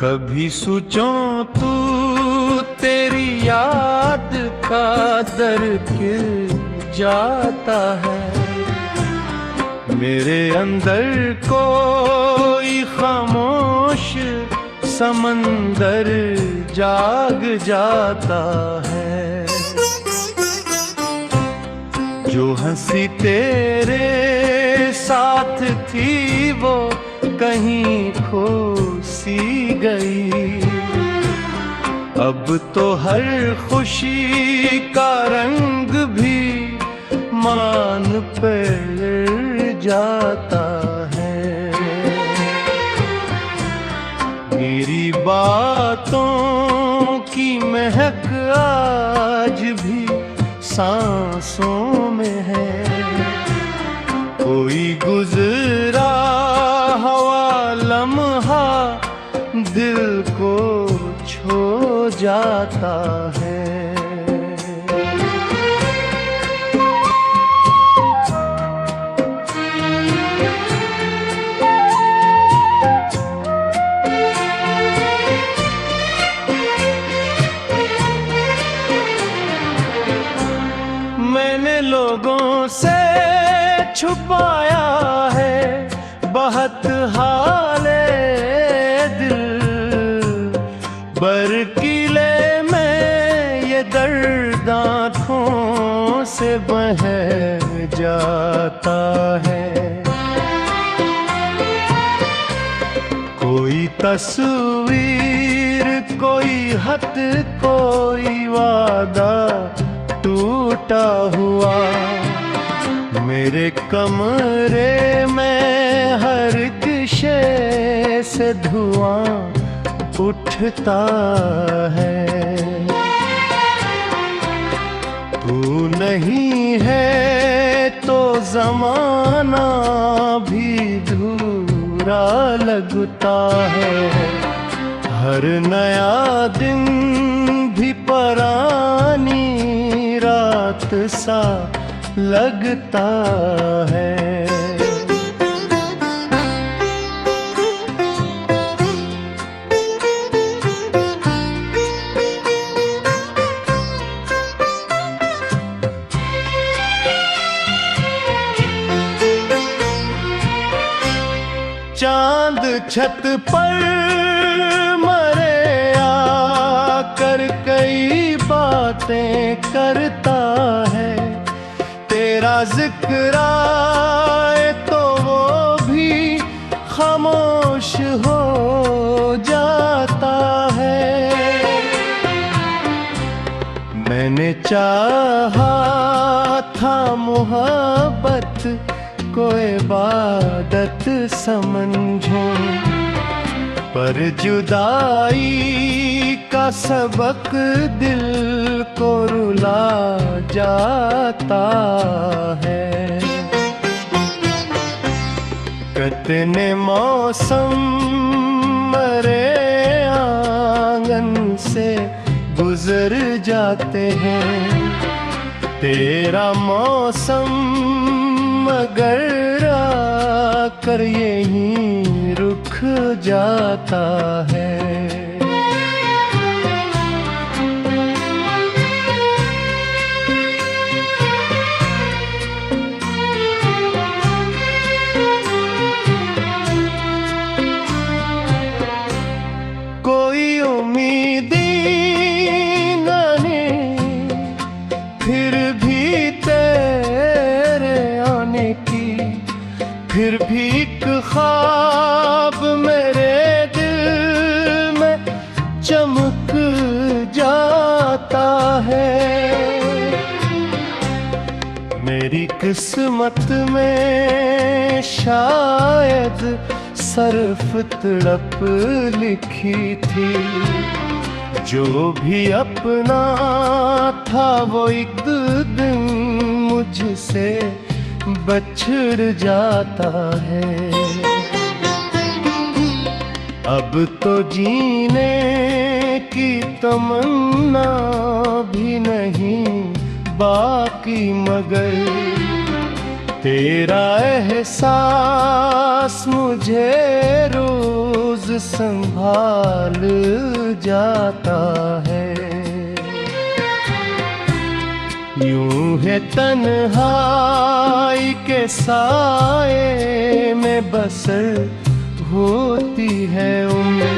कभी सोचूं तू तेरी याद का दर किल जाता है, मेरे अंदर कोई खामोश समंदर जाग जाता है। जो हंसी तेरे साथ थी वो कहीं खो सी गई, अब तो हर खुशी का रंग भी मान पे जाता है। मेरी बातों की महक आज भी सांसों में है, कोई गुजरा हवा लम्हा दिल को छू जाता है। मैंने लोगों से छुपाया है बहुत हाले दिल, बरकीले में ये दर्द आँखों से बह जाता है। कोई तस्वीर, कोई खत, कोई वादा टूटा हुआ, मेरे कमरे में हर एक शे से धुआं उठता है। तू नहीं है तो ज़माना भी धूरा लगता है, हर नया दिन भी परानी रात सा लगता है। चांद छत पर मरे आकर कई बातें करता है, तेरा जिक्र आए तो वो भी खामोश हो जाता है। मैंने चाहा था मोहब्बत को इबादत समझूं, पर जुदाई का सबक दिल को रुला जाता है। कितने मौसम मरे आंगन से गुजर जाते हैं, तेरा मौसम मगर आकर यहीं रुक जाता है। कोई उम्मीदी नहीं फिर भी तेरे आने की, फिर भी एक ख्वाब मेरे दिल में चमक जाता है। मेरी किस्मत में शायद सर्फ तड़प लिखी थी, जो भी अपना था वो एक दिन मुझसे बछड़ जाता है। अब तो जीने की तमन्ना भी नहीं बाकी, मगर तेरा एहसास मुझे रोज रोज संभाल जाता है। यूं है तन्हाई के साए में बसर होती है उम्र,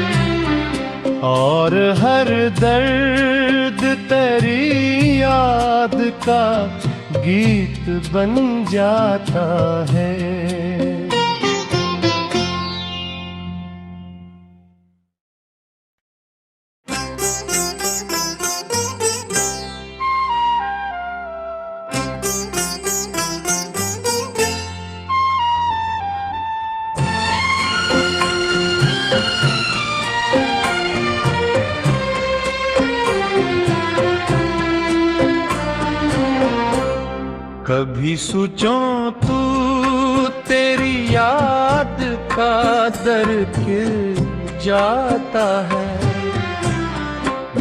और हर दर्द तेरी याद का गीत बन जाता है। कभी सोचूं तू तेरी याद का दर खिल जाता है,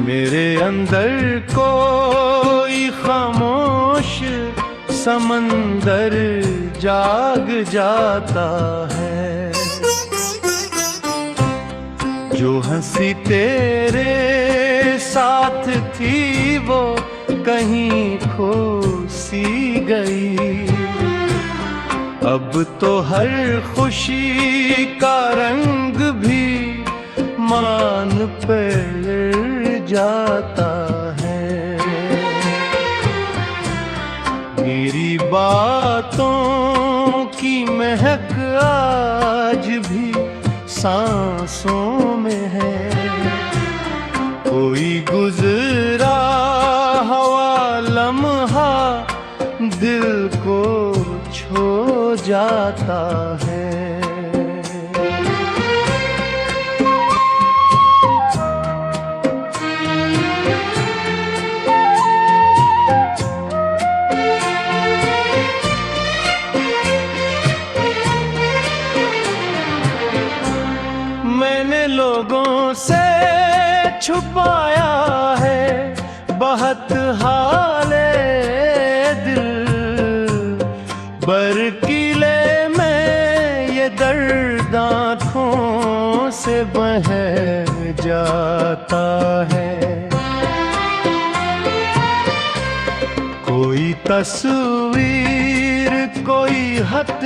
मेरे अंदर कोई खामोश समंदर जाग जाता है। जो हंसी तेरे साथ थी वो कहीं खो सी गई, अब तो हर खुशी का रंग भी मान पर जाता है। मेरी बातों की महक आज भी सांसों में है, कोई गुजरा हवा लम्हा दिल को छू जाता है। मैंने लोगों से छुपाया है बहुत हाले दिल, बरकीले में ये दर्द आँखों से बह जाता है। कोई तस्वीर कोई खत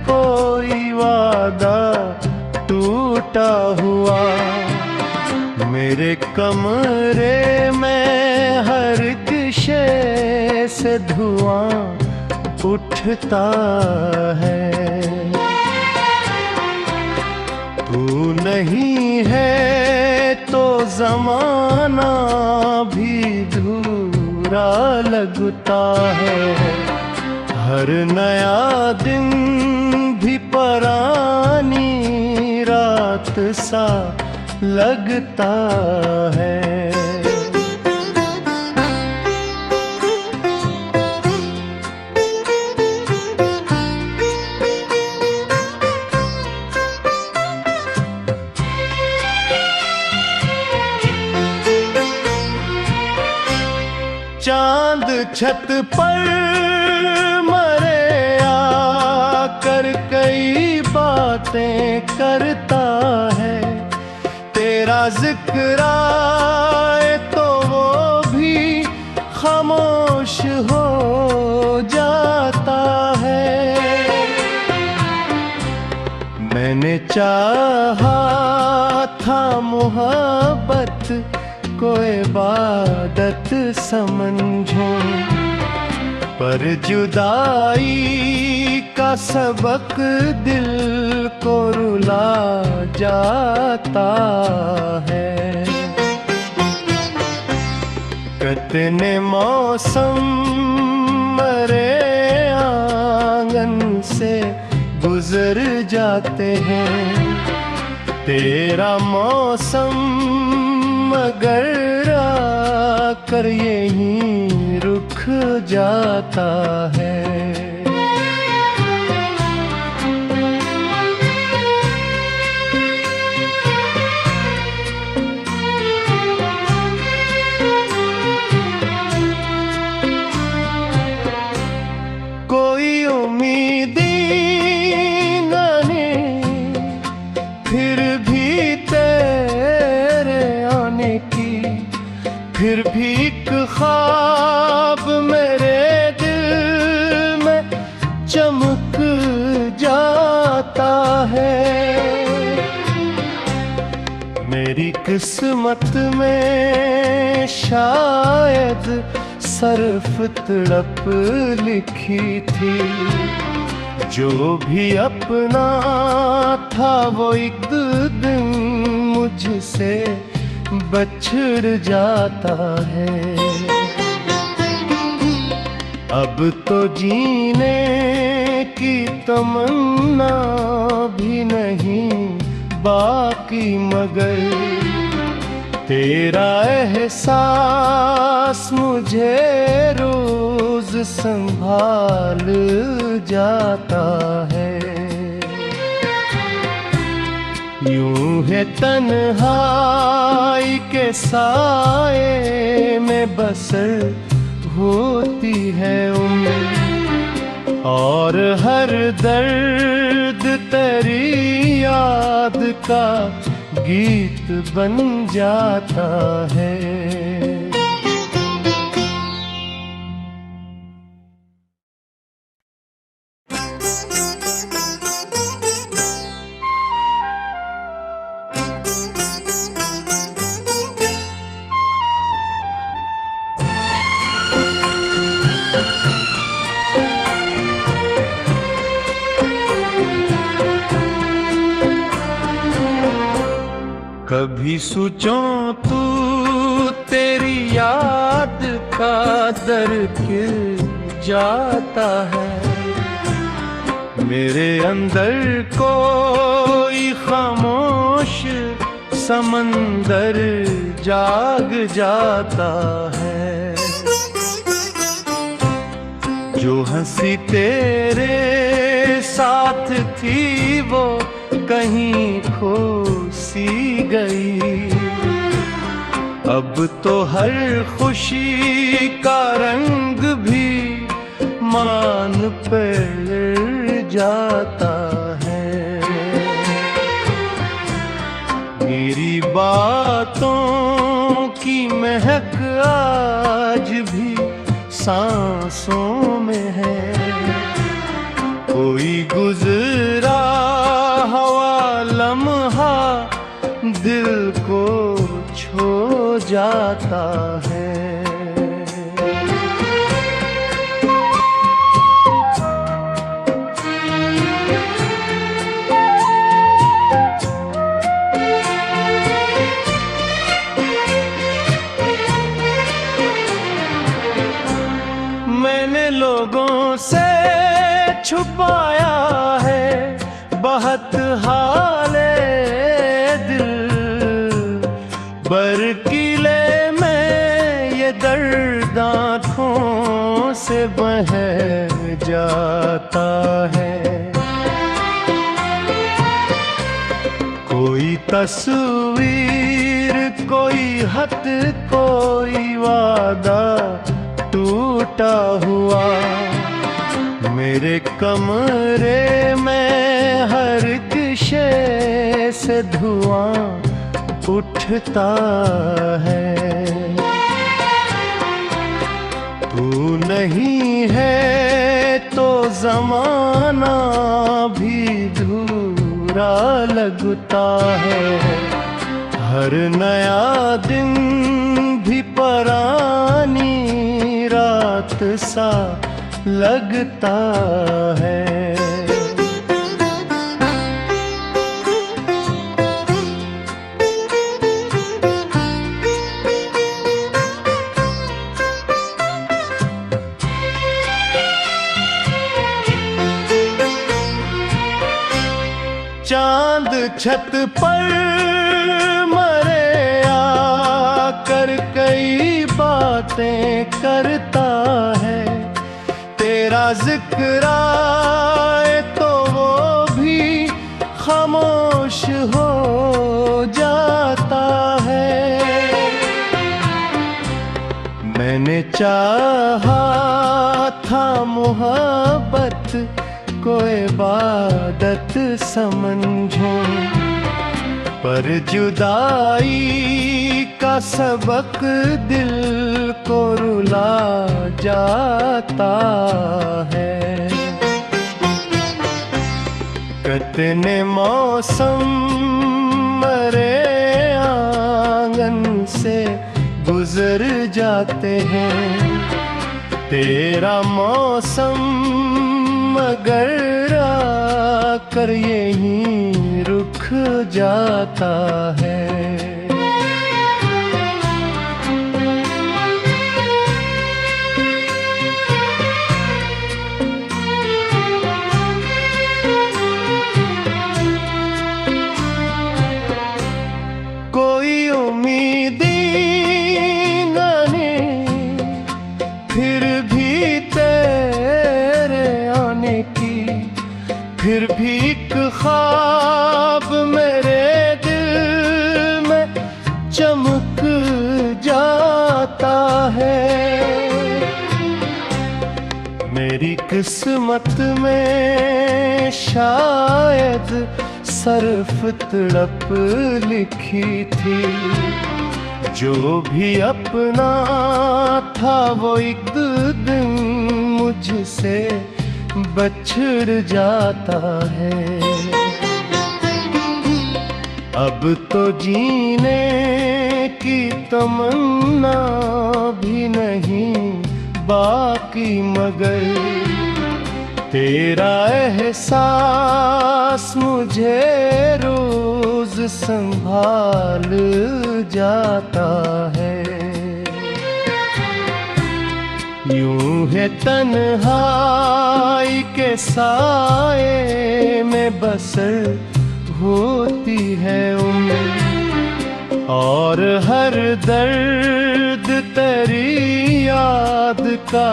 कोई वादा टूटा हुआ, मेरे कमरे में हर एक शे से धुआं उठता है। तू नहीं है तो ज़माना भी धूरा लगता है, हर नया दिन भी परानी रात सा लगता है। चांद छत पर मरे आकर कई बातें करता है, तेरा जिक्र आए तो वो भी खामोश हो जाता है। मैंने चाहा था मोहब्बत को इबादत समझूं, पर जुदाई का सबक दिल को रुला जाता है। कितने मौसम मरे आंगन से गुजर जाते हैं, तेरा मौसम मगर आकर यहीं रुक जाता है। कोई उम्मीद फिर भी ख्वाब मेरे दिल में चमक जाता है। मेरी किस्मत में शायद सरफ तड़प लिखी थी, जो भी अपना था वो एक दिन मुझसे बछड़ जाता है। अब तो जीने की तमन्ना भी नहीं बाकी, मगर तेरा एहसास मुझे रोज संभाल जाता है। यूं है तन्हाई के साए में बसर होती है उम्र, और हर दर्द तेरी याद का गीत बन जाता है। कभी सोचूं तू तेरी याद का दर खिल जाता है, मेरे अंदर कोई खामोश समंदर जाग जाता है। जो हंसी तेरे साथ थी वो कहीं खो सी गई, अब तो हर खुशी का रंग भी मान पर जाता है। मेरी बातों की महक आज भी सांसों में है, कोई गुजरा हवा लम्हा दिल को छू जाता है। मैंने लोगों से छुपाया है बहुत हाले दिल, बरकीले में ये दर्द आँखों से बह जाता है। कोई तस्वीर, कोई खत, कोई वादा टूटा हुआ मेरे कमरे में हर किशे से धुआं उठता है। तू नहीं है तो ज़माना भी धूरा लगता है, हर नया दिन भी परानी रात सा लगता है। चांद छत पर मरे आकर कई बातें करता है, तेरा जिक्र आए तो वो भी खामोश हो जाता है। मैंने चाहा था मोहब्बत को इबादत समझूं, पर जुदाई का सबक दिल को रुला जाता है। कितने मौसम मरे आंगन से गुजर जाते हैं, तेरा मौसम मगर आकर यहीं रुक जाता है। कोई उम्मीदी फिर भी तेरे आने की, फिर भी एक ख्वाब मेरे दिल में चमक जाता है। मेरी किस्मत में शायद सर्फ तड़प लिखी थी, जो भी अपना था वो एक दिन मुझसे बछड़ जाता है। अब तो जीने की तमन्ना भी नहीं बाकी, मगर तेरा एहसास मुझे रोज संभाल जाता है। यूं है तन्हाई के साए में बसर होती है उम्र, और हर दर्द तेरी याद का